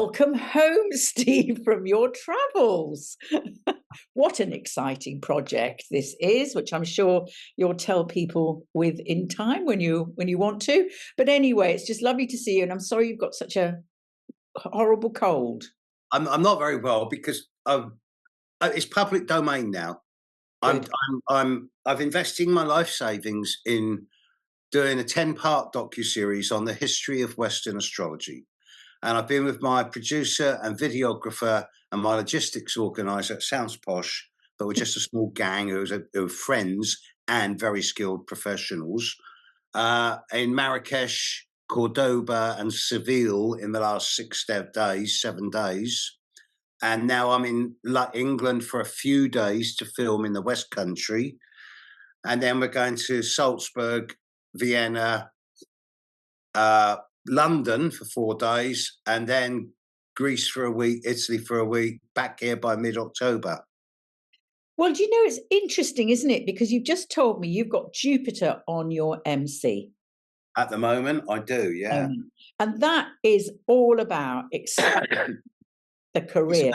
Welcome home, Steve, from your travels. What an exciting project this is, which I'm sure you'll tell people with in time when you want to. But anyway, it's just lovely to see you, and I'm sorry you've got such a horrible cold. I'm not very well because it's public domain now. Good. I've invested my life savings in doing a 10-part docuseries on the history of Western astrology. And I've been with my producer and videographer and my logistics organizer. It sounds posh, but we're just a small gang of friends and very skilled professionals in Marrakesh, Cordoba, and Seville in the last 7 days. And now I'm in England for a few days to film in the West Country. And then we're going to Salzburg, Vienna, London for 4 days, and then Greece for a week, Italy for a week, back here by mid-October. Well, do you know, it's interesting, isn't it? Because you've just told me you've got Jupiter on your MC. At the moment, I do, yeah. And that is all about expanding the career.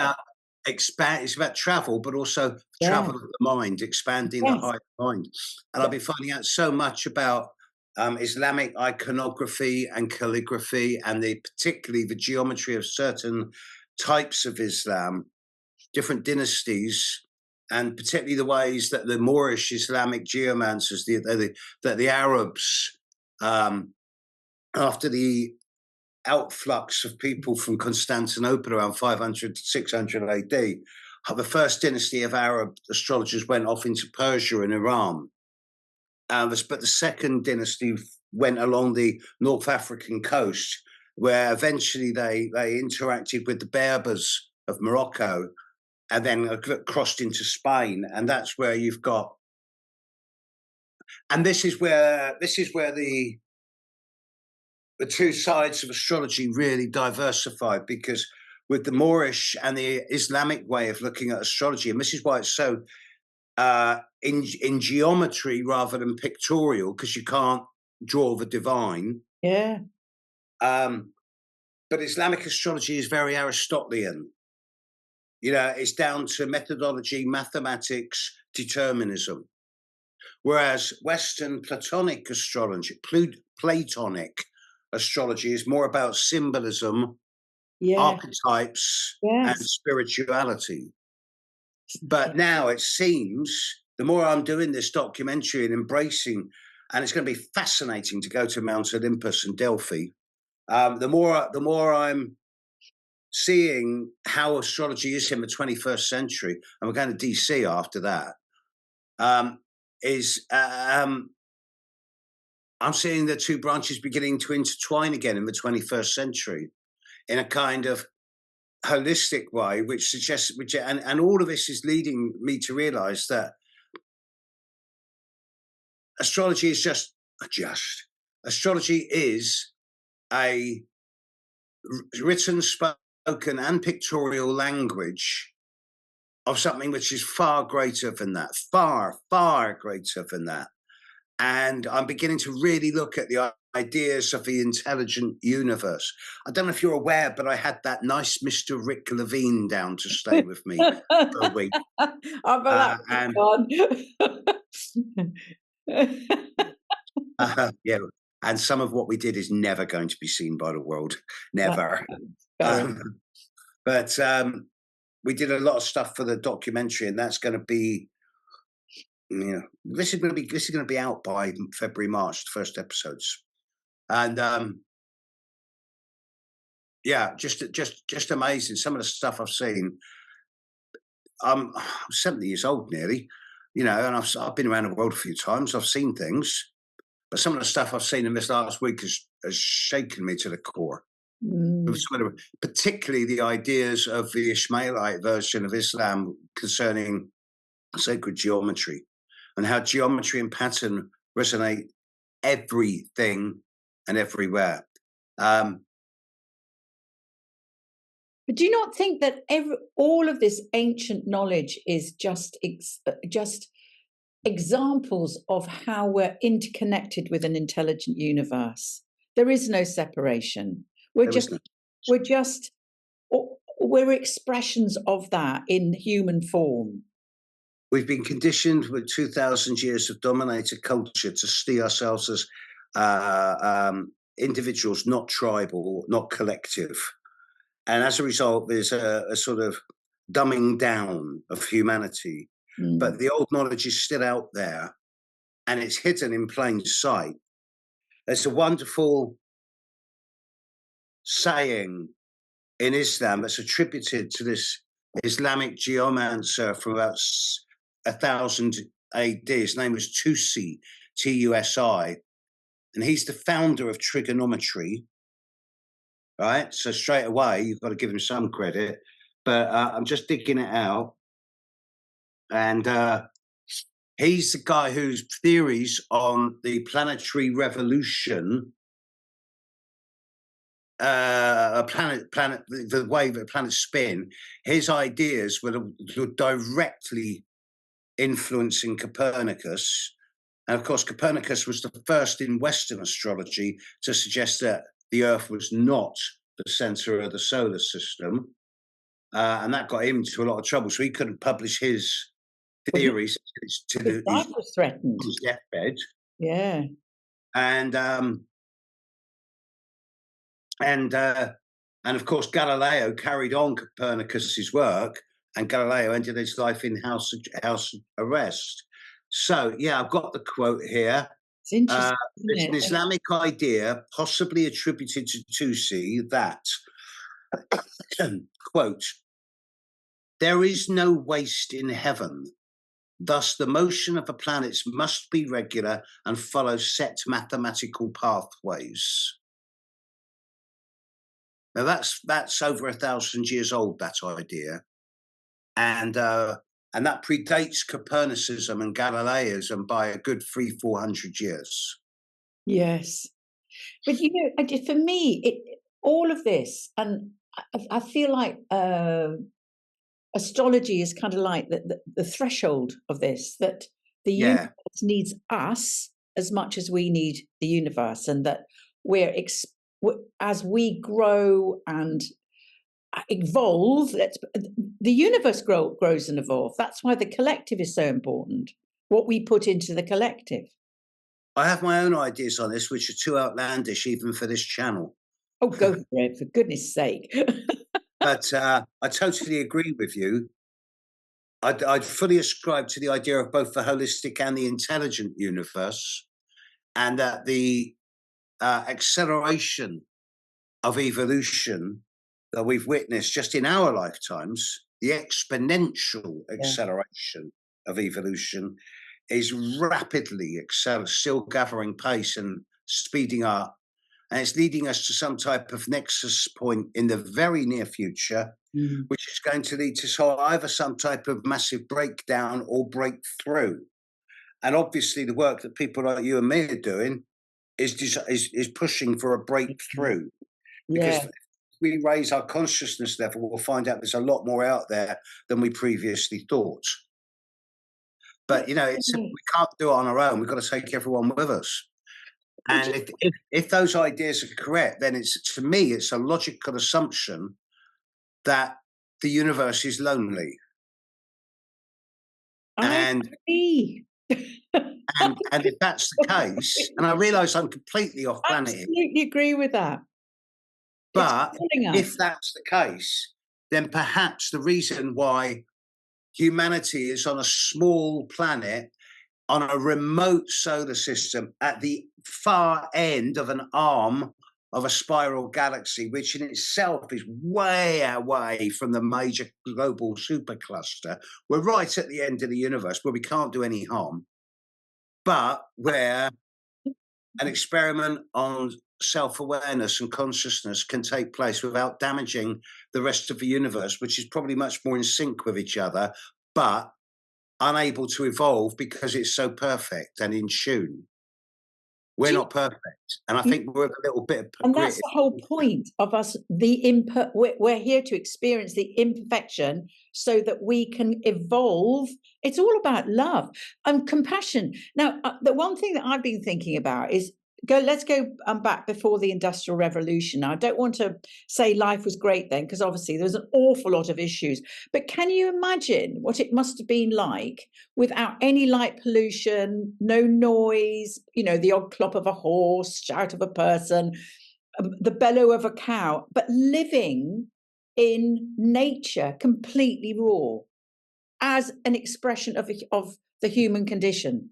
It's about travel, but also travel of the mind, expanding the higher mind. And I've been finding out so much about Islamic iconography and calligraphy, and particularly the geometry of certain types of Islam, different dynasties, and particularly the ways that the Moorish Islamic geomancers, the Arabs, after the outflux of people from Constantinople around 500 to 600 AD, the first dynasty of Arab astrologers went off into Persia and Iran. But the second dynasty went along the North African coast, where eventually they interacted with the Berbers of Morocco, and then crossed into Spain, and that's where you've got. And this is where the two sides of astrology really diversified, because with the Moorish and the Islamic way of looking at astrology, and this is why it's so in geometry rather than pictorial, because you can't draw the divine. Yeah. But Islamic astrology is very Aristotelian. You know, it's down to methodology, mathematics, determinism. Whereas Western Platonic astrology, Platonic astrology is more about symbolism, archetypes, and spirituality. But now it seems, the more I'm doing this documentary and embracing, and it's going to be fascinating to go to Mount Olympus and Delphi, the more I'm seeing how astrology is in the 21st century, and we're going to DC after that, I'm seeing the two branches beginning to intertwine again in the 21st century in a kind of holistic way, which suggests, and all of this is leading me to realize that astrology is astrology is a written, spoken, and pictorial language of something which is far greater than that, far, far greater than that. And I'm beginning to really look at the ideas of the intelligent universe. I don't know if you're aware, but I had that nice Mr. Rick Levine down to stay with me for a week. Yeah, and some of what we did is never going to be seen by the world, never. But we did a lot of stuff for the documentary, and that's going to be, you know, this is going to be out by February, March, the first episodes, and yeah, just amazing. Some of the stuff I've seen. I'm 70 years old nearly, you know, and I've been around the world a few times. I've seen things, but some of the stuff I've seen in this last week has shaken me to the core. Particularly the ideas of the Ishmaelite version of Islam concerning sacred geometry, and how geometry and pattern resonate everything and everywhere. But do you not think that all of this ancient knowledge is just examples of how we're interconnected with an intelligent universe? There is no separation. We're just we're expressions of that in human form. We've been conditioned with 2,000 years of dominator culture to see ourselves as individuals, not tribal, not collective. And as a result, there's a sort of dumbing down of humanity. But the old knowledge is still out there, and it's hidden in plain sight. There's a wonderful saying in Islam that's attributed to this Islamic geomancer from about 1000 AD. His name was Tusi, Tusi, and he's the founder of trigonometry. Right, so straight away you've got to give him some credit. But I'm just digging it out, and he's the guy whose theories on the planetary revolution, the way that planets spin, his ideas were directly influencing Copernicus. And of course, Copernicus was the first in Western astrology to suggest that the Earth was not the center of the solar system. And that got him into a lot of trouble. So he couldn't publish his theories to his life was threatened. His deathbed. Yeah. And of course, Galileo carried on Copernicus's work, and Galileo ended his life in house arrest. So, yeah, I've got the quote here. It's interesting. It's an Islamic idea, possibly attributed to Tusi, that, quote, there is no waste in heaven. Thus, the motion of the planets must be regular and follow set mathematical pathways. Now, that's over 1,000 years old, that idea. And that predates Copernicism and Galileism by a good 300-400 years. Yes. But, for me, all of this, and I feel like astrology is kind of like the threshold of this, that the universe needs us as much as we need the universe, and that as we grow and evolve, the universe grows and evolves. That's why the collective is so important, what we put into the collective. I have my own ideas on this, which are too outlandish even for this channel. Oh, go for it, for goodness sake. But I totally agree with you. I'd fully ascribe to the idea of both the holistic and the intelligent universe, and that the acceleration of evolution that we've witnessed just in our lifetimes, the exponential acceleration of evolution, is rapidly still gathering pace and speeding up. And it's leading us to some type of nexus point in the very near future, which is going to lead to either some type of massive breakdown or breakthrough. And obviously the work that people like you and me are doing is pushing for a breakthrough. Because if we raise our consciousness level, we'll find out there's a lot more out there than we previously thought. But, we can't do it on our own. We've got to take everyone with us. And if those ideas are correct, then to me, it's a logical assumption that the universe is lonely. And if that's the case, and I realise I'm completely off planet here. Absolutely agree with that. But if that's the case, then perhaps the reason why humanity is on a small planet on a remote solar system at the far end of an arm of a spiral galaxy, which in itself is way away from the major global supercluster. We're right at the end of the universe where we can't do any harm, but where an experiment on self-awareness and consciousness can take place without damaging the rest of the universe, which is probably much more in sync with each other, but unable to evolve because it's so perfect and in tune. We're not perfect. And I think we're a little bit of and that's the whole point of us, we're here to experience the imperfection so that we can evolve. It's all about love and compassion. Now, the one thing that I've been thinking about is let's go back before the Industrial Revolution. Now, I don't want to say life was great then, because obviously there was an awful lot of issues. But can you imagine what it must have been like without any light pollution, no noise, the odd clop of a horse, shout of a person, the bellow of a cow, but living in nature completely raw as an expression of the human condition?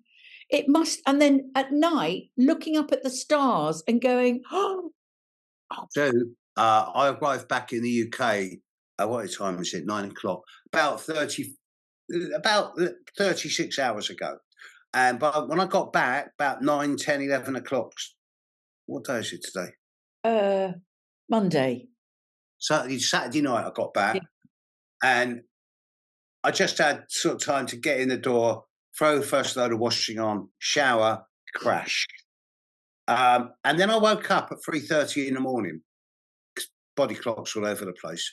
It must, and then at night looking up at the stars and going, oh. So I arrived back in the UK. What time is it? 9 o'clock. About 36 hours ago. And but when I got back, about 9, 10, 11 o'clock. What day is it today? Monday. Saturday night I got back, and I just had sort of time to get in the door, throw the first load of washing on, shower, crash. And then I woke up at 3:30 in the morning. Body clocks all over the place.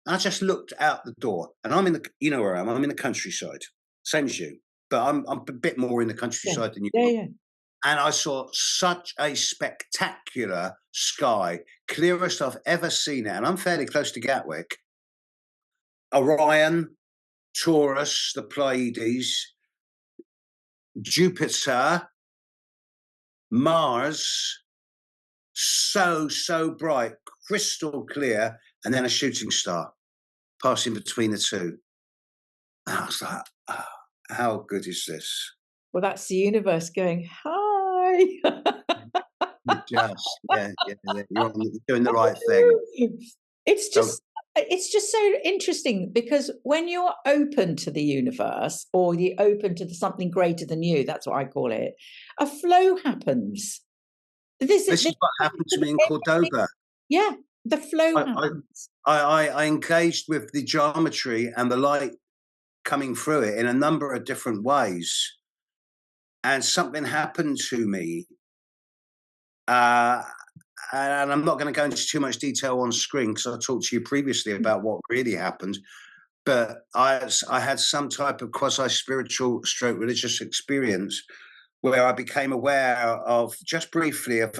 And I just looked out the door, and I'm in the, where I am. I'm in the countryside, same as you, but I'm a bit more in the countryside than you. Yeah. And I saw such a spectacular sky, clearest I've ever seen it. And I'm fairly close to Gatwick. Orion, Taurus, the Pleiades, Jupiter, Mars, so bright, crystal clear, and then a shooting star passing between the two. And I was like, oh, how good is this? Well, that's the universe going, hi. You're doing the right thing. It's just so interesting, because when you're open to the universe, or you're open to something greater than you, that's what I call it, a flow happens. This is what happened to me in Cordoba. Yeah, the flow happens. I engaged with the geometry and the light coming through it in a number of different ways. And something happened to me. And I'm not going to go into too much detail on screen, because I talked to you previously about what really happened. But I had some type of quasi-spiritual / religious experience where I became aware of, just briefly, of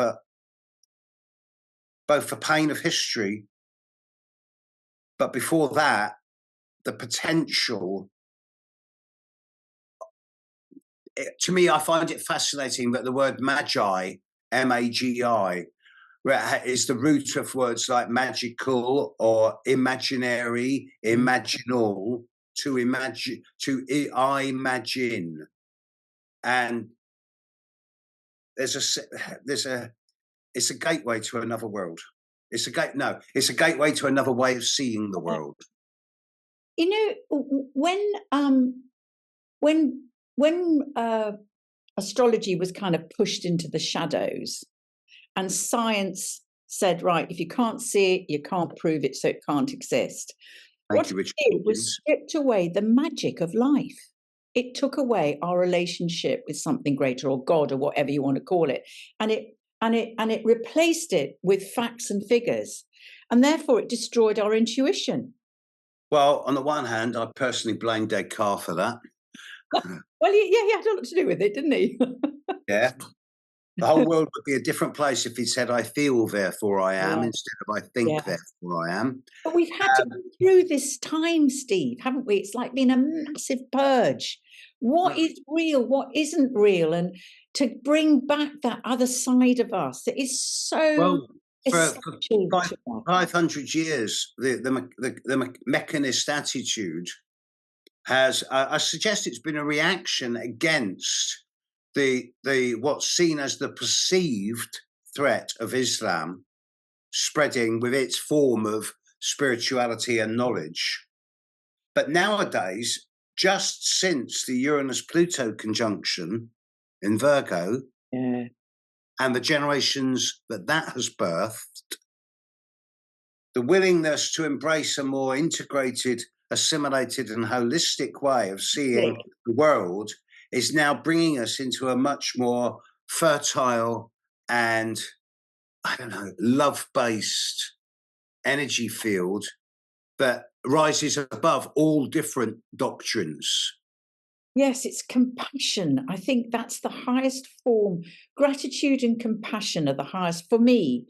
both the pain of history, but before that, the potential. To me, I find it fascinating that the word magi, M-A-G-I, is the root of words like magical or imaginary, imaginal, to imagine, I imagine. And it's a gateway to another world. It's a gateway to another way of seeing the world. When astrology was kind of pushed into the shadows, and science said, right, if you can't see it, you can't prove it, so it can't exist. What it did was stripped away the magic of life. It took away our relationship with something greater, or God, or whatever you want to call it, and it replaced it with facts and figures, and therefore it destroyed our intuition. Well, on the one hand, I personally blame Descartes for that. Well, he had a lot to do with it, didn't he? Yeah. The whole world would be a different place if he said, I feel, therefore I am, instead of I think, therefore I am. But we've had to go through this time, Steve, haven't we? It's like being a massive purge. What is real? What isn't real? And to bring back that other side of us that is so essential. For 500 years, the mechanist attitude has, I suggest it's been a reaction against the what's seen as the perceived threat of Islam spreading with its form of spirituality and knowledge. But nowadays, just since the Uranus-Pluto conjunction in Virgo, and the generations that has birthed, the willingness to embrace a more integrated, assimilated and holistic way of seeing the world is now bringing us into a much more fertile and, I don't know, love-based energy field that rises above all different doctrines. Yes, it's compassion. I think that's the highest form. Gratitude and compassion are the highest, for me,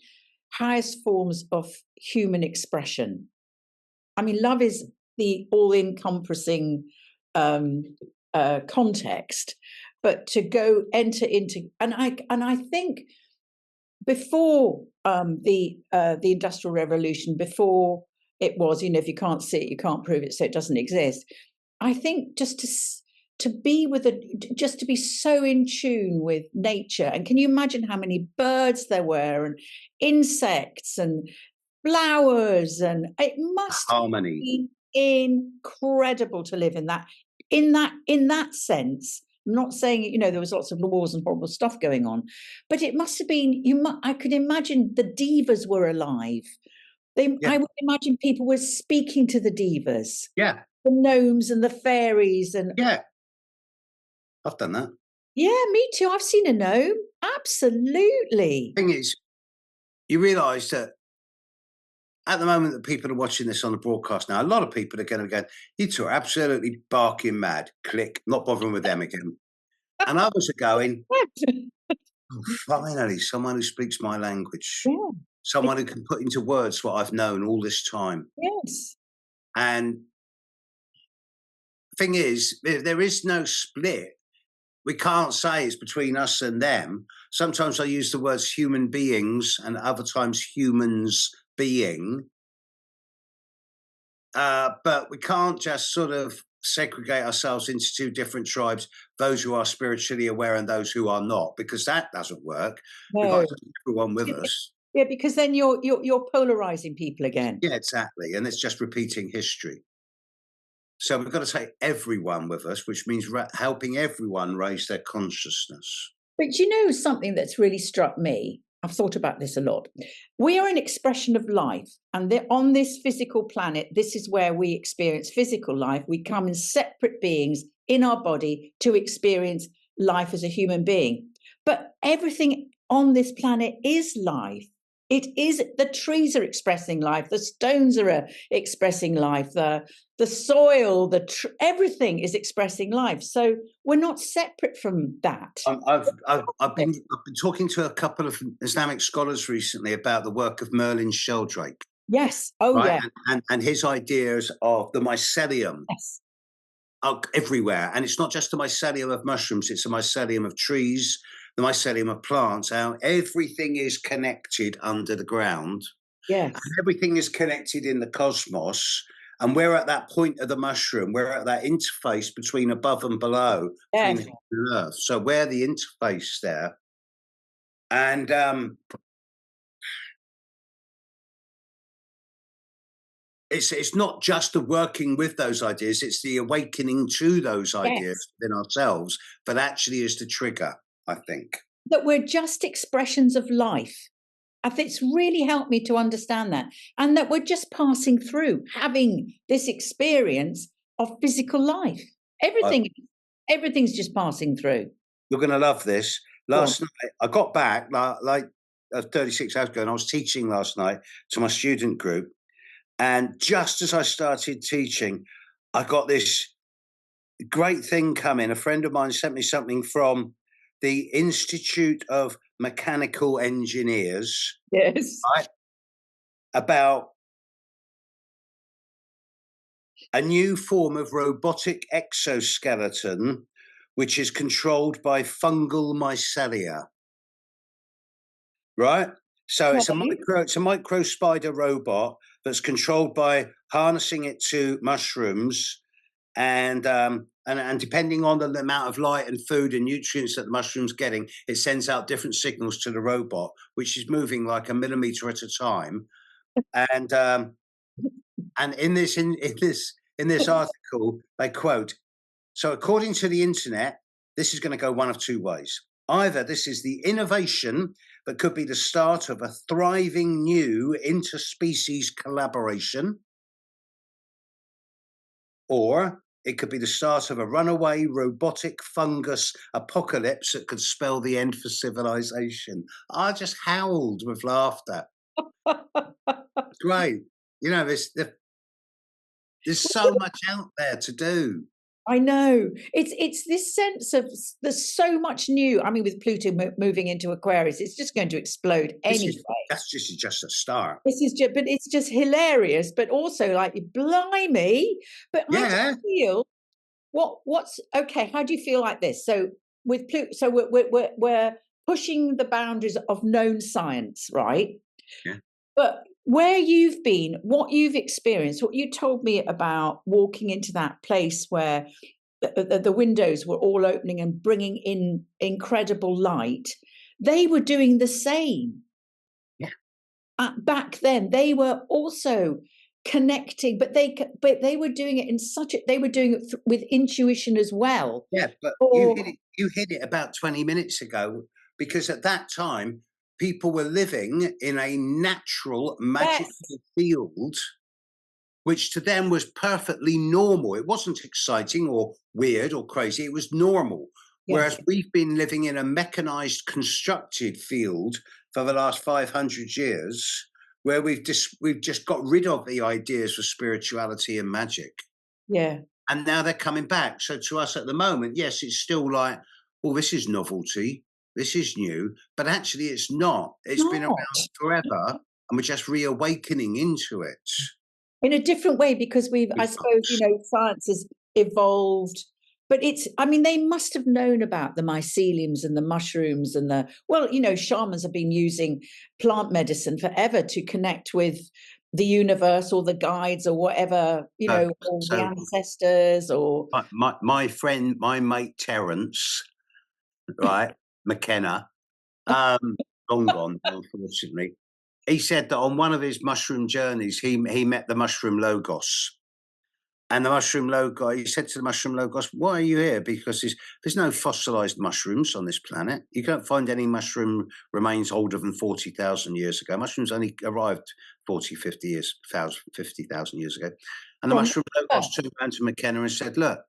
highest forms of human expression. I mean, love is the all-encompassing context, but to go enter into, and I think before the Industrial Revolution, before it was, if you can't see it, you can't prove it, so it doesn't exist. I think just to be with just to be so in tune with nature. And can you imagine how many birds there were, and insects and flowers, and it must Harmony. be incredible to live in that sense. I'm not saying there was lots of wars and horrible stuff going on, but it must have been. I could imagine the divas were alive. Yeah. I would imagine people were speaking to the divas, Yeah. the gnomes and the fairies, and Yeah. I've done that. yeah, me too. I've seen a gnome. Absolutely. Thing is, you realise that at the moment that people are watching this on the broadcast now, a lot of people are going to go, "You two are absolutely barking mad." Click, not bothering with them again. And others are going, "Oh, finally, someone who speaks my language, Yeah. someone who can put into words what I've known all this time." Yes. And thing is, there is no split. We can't say it's between us and them. Sometimes I use the words human beings and other times humans being. But we can't just sort of segregate ourselves into two different tribes, those who are spiritually aware and those who are not, because that doesn't work. We've got No. to keep everyone with us. Yeah, because then you're polarizing people again. Yeah, exactly. And it's just repeating history. So we've got to take everyone with us, which means helping everyone raise their consciousness. But something that's really struck me? I've thought about this a lot. We are an expression of life, and on this physical planet, this is where we experience physical life. We come in separate beings in our body to experience life as a human being. But everything on this planet is life. It is, the trees are expressing life, the stones are expressing life, the soil, everything is expressing life. So we're not separate from that. I've been talking to a couple of Islamic scholars recently about the work of Merlin Sheldrake, Yes. Oh, right? yeah. And his ideas of the mycelium Yes. are everywhere, and it's not just the mycelium of mushrooms; it's the mycelium of trees, the mycelium of plants. How everything is connected under the ground, Yes. and everything is connected in the cosmos. And we're at that point of the mushroom. We're at that interface between above and below, between Yes. heaven and earth. So we're the interface there. And it's not just the working with those ideas; it's the awakening to those ideas Yes. within ourselves that actually is the trigger, I think. That we're just expressions of life. I think it's really helped me to understand that. And that we're just passing through, having this experience of physical life. Everything's just passing through. You're going to love this. Go on. Last night, I got back like 36 hours ago, and I was teaching last night to my student group. And just as I started teaching, I got this great thing coming. A friend of mine sent me something from the Institute of Mechanical Engineers, Yes. right, about a new form of robotic exoskeleton which is controlled by fungal mycelia. Right? So it's a micro spider robot that's controlled by harnessing it to mushrooms, and depending on the amount of light and food and nutrients that the mushroom's getting, it sends out different signals to the robot, which is moving like a millimeter at a time. And in this article, they quote, "So according to the internet, this is going to go one of two ways. Either this is the innovation that could be the start of a thriving new interspecies collaboration, or it could be the start of a runaway robotic fungus apocalypse that could spell the end for civilization." I just howled with laughter. Great. There's so much out there to do. I know. It's this sense of there's so much new. I mean, with Pluto moving into Aquarius, it's just going to explode anyway. This is just a start. This is just, but it's just hilarious, but also like, blimey. But I Yeah. just feel what's okay. How do you feel like this? So with Pluto, so we're pushing the boundaries of known science, right? Yeah. But where you've been, what you've experienced, what you told me about walking into that place where the windows were all opening and bringing in incredible light, they were doing the same. Yeah. Back then, they were also connecting, but they were doing it in they were doing it with intuition as well. Yeah, but you hit it about 20 minutes ago, because at that time people were living in a natural magical field, which to them was perfectly normal. It wasn't exciting or weird or crazy, it was normal. Whereas we've been living in a mechanized, constructed field for the last 500 years, where we've just got rid of the ideas of spirituality and magic. Yeah. And now they're coming back. So to us at the moment, yes, it's still like, well, this is novelty, this is new, but actually it's not. It's been around forever, and we're just reawakening into it. In a different way, because I suppose, science has evolved. But I mean, they must have known about the myceliums and the mushrooms and shamans have been using plant medicine forever to connect with the universe or the guides or whatever, or the ancestors or. My friend, my mate Terence, right, McKenna, long gone, unfortunately. He said that on one of his mushroom journeys, he met the mushroom Logos. And the mushroom Logos, he said to the mushroom Logos, why are you here? Because there's no fossilized mushrooms on this planet. You can't find any mushroom remains older than 40,000 years ago. Mushrooms only arrived 40, 50 years, 50,000 years ago. And the mushroom Logos turned around to McKenna and said, look,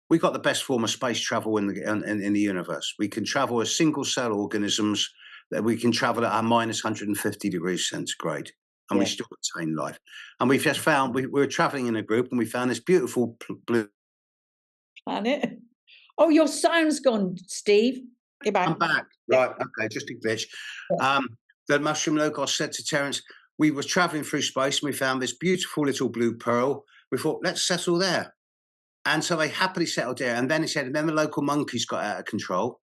we've got the best form of space travel in the universe. We can travel as single cell organisms, that we can travel at a minus 150 degrees centigrade. And we still retain life. And we've just found, we were traveling in a group and we found this beautiful blue planet. Oh, your sound's gone, Steve. I'm back. Right, okay, just a glitch. The mushroom Logos said to Terence, we were traveling through space and we found this beautiful little blue pearl. We thought, let's settle there. And so they happily settled there. And then he said, and then the local monkeys got out of control.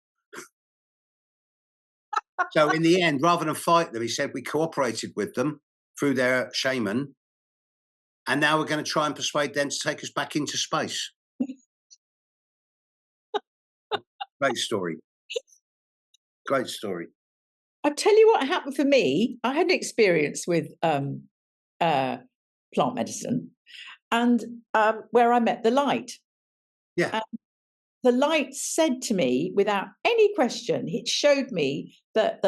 So in the end, rather than fight them, he said, we cooperated with them through their shaman, and now we're going to try and persuade them to take us back into space. Great story. Great story. I'll tell you what happened for me. I had an experience with plant medicine, and where I met the light. Yeah. And the light said to me, without any question, it showed me that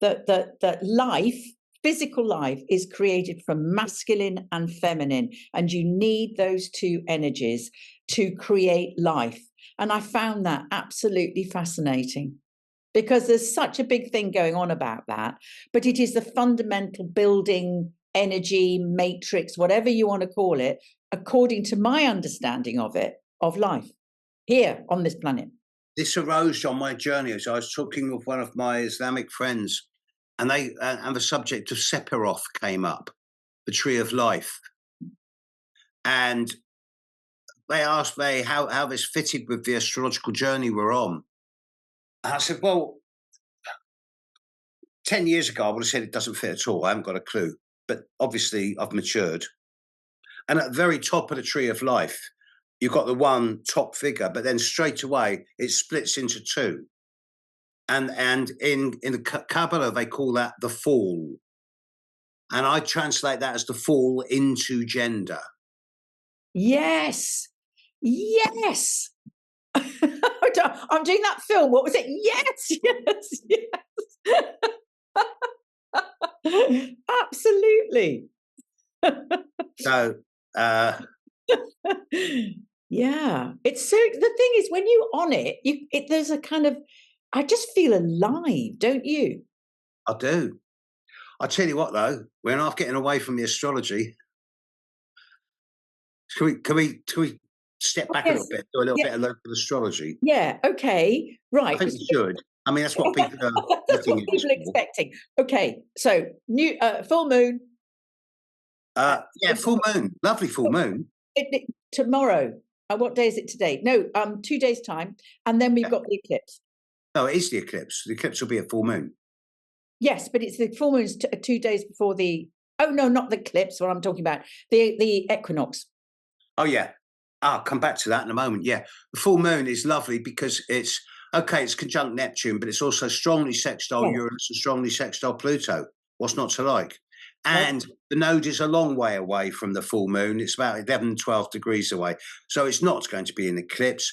that life, physical life, is created from masculine and feminine, and you need those two energies to create life. And I found that absolutely fascinating, because there's such a big thing going on about that, but it is the fundamental building energy matrix, whatever you want to call it, according to my understanding of it, of life here on this planet. This arose on my journey as I was talking with one of my Islamic friends, and and the subject of Sephiroth came up, the tree of life. And they asked me how this fitted with the astrological journey we're on. And I said, well, 10 years ago, I would have said it doesn't fit at all. I haven't got a clue. But obviously, I've matured. And at the very top of the tree of life, you've got the one top figure, but then straight away, it splits into two. And in the Kabbalah, they call that the fall. And I translate that as the fall into gender. Yes. Yes. I'm doing that film. What was it? Yes, yes. Absolutely. So, yeah. It's so, the thing is, when you're on it, there's a kind of, I just feel alive, don't you? I do. I'll tell you what, though, we're not getting away from the astrology. Can we step back a little bit, do a little bit of local astrology? Yeah. Okay. I Right. think we should. I mean, that's what people are That's looking what people are into. expecting. Okay. So new full moon. Yeah, full moon. Lovely full moon. Tomorrow. What day is it today? No, 2 days time, and then we've got the eclipse. No, it is the eclipse. The eclipse will be at full moon. Yes, but it's the full moon's 2 days before the. Oh no, not the eclipse. What I'm talking about, the equinox. Oh yeah, I'll come back to that in a moment. Yeah, the full moon is lovely because it's conjunct Neptune, but it's also strongly sextile Uranus and strongly sextile Pluto. What's not to like? And the node is a long way away from the full moon. It's about 11, 12 degrees away. So it's not going to be an eclipse.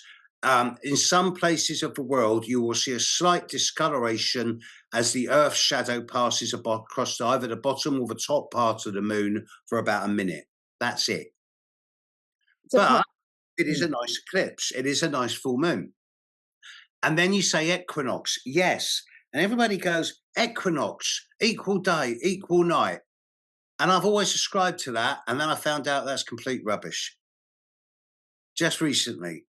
In some places of the world, you will see a slight discoloration as the Earth's shadow passes across either the bottom or the top part of the moon for about a minute. That's it. But it is a nice eclipse. It is a nice full moon. And then you say equinox. Yes. And everybody goes, equinox, equal day, equal night. And I've always subscribed to that. And then I found out that's complete rubbish. Just recently,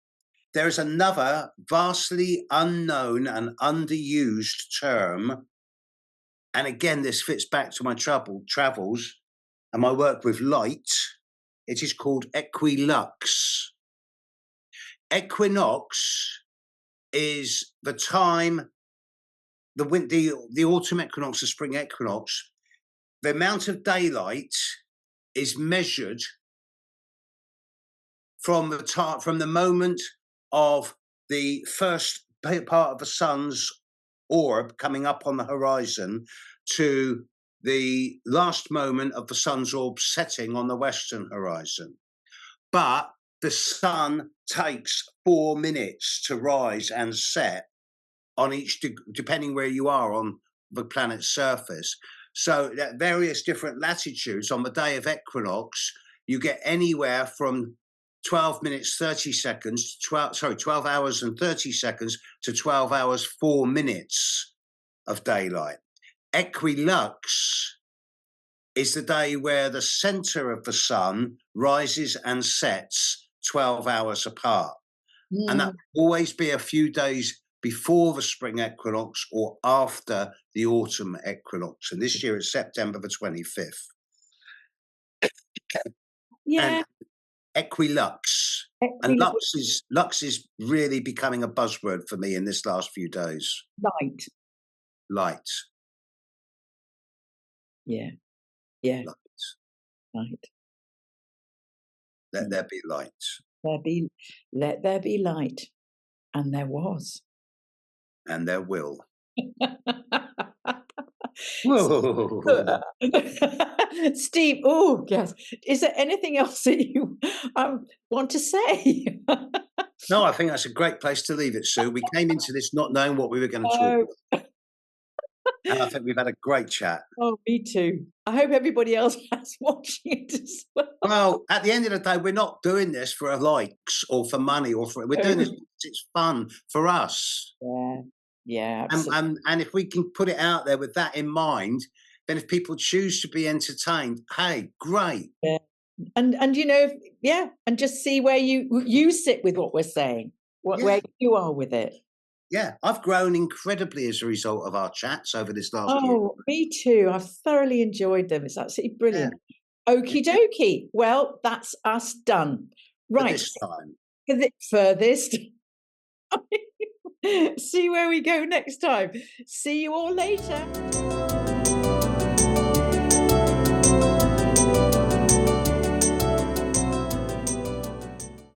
there is another vastly unknown and underused term. And again, this fits back to my travels and my work with light. It is called equilux. Equinox is the time, the autumn equinox, the spring equinox. The amount of daylight is measured from the moment of the first part of the sun's orb coming up on the horizon to the last moment of the sun's orb setting on the western horizon. But the sun takes 4 minutes to rise and set on each, depending where you are on the planet's surface. So at various different latitudes on the day of equinox, you get anywhere from 12 minutes 30 seconds, 12 hours and 30 seconds to 12 hours 4 minutes of daylight. Equilux is the day where the center of the sun rises and sets 12 hours apart. And that will always be a few days before the spring equinox or after the autumn equinox. And this year it's September the 25th. Yeah. And equilux. And lux is really becoming a buzzword for me in this last few days. Light. Yeah. Yeah. Light. Let there be light. Let there be light. And there was. And there will. Steve, oh yes. Is there anything else that you want to say? No, I think that's a great place to leave it, Sue. We came into this not knowing what we were going to talk about. And I think we've had a great chat. Oh, me too. I hope everybody else has watching it as well. Well, at the end of the day, we're not doing this for likes or for money we're doing this because it's fun for us. Yeah. Yeah. Absolutely. And if we can put it out there with that in mind, then if people choose to be entertained, hey, great. Yeah. And and just see where you sit with what we're saying, where you are with it. Yeah, I've grown incredibly as a result of our chats over this last year. Oh, me too. I've thoroughly enjoyed them. It's absolutely brilliant. Yeah. Okie dokie. Well, that's us done. Right. For this time. For the furthest. See where we go next time. See you all later.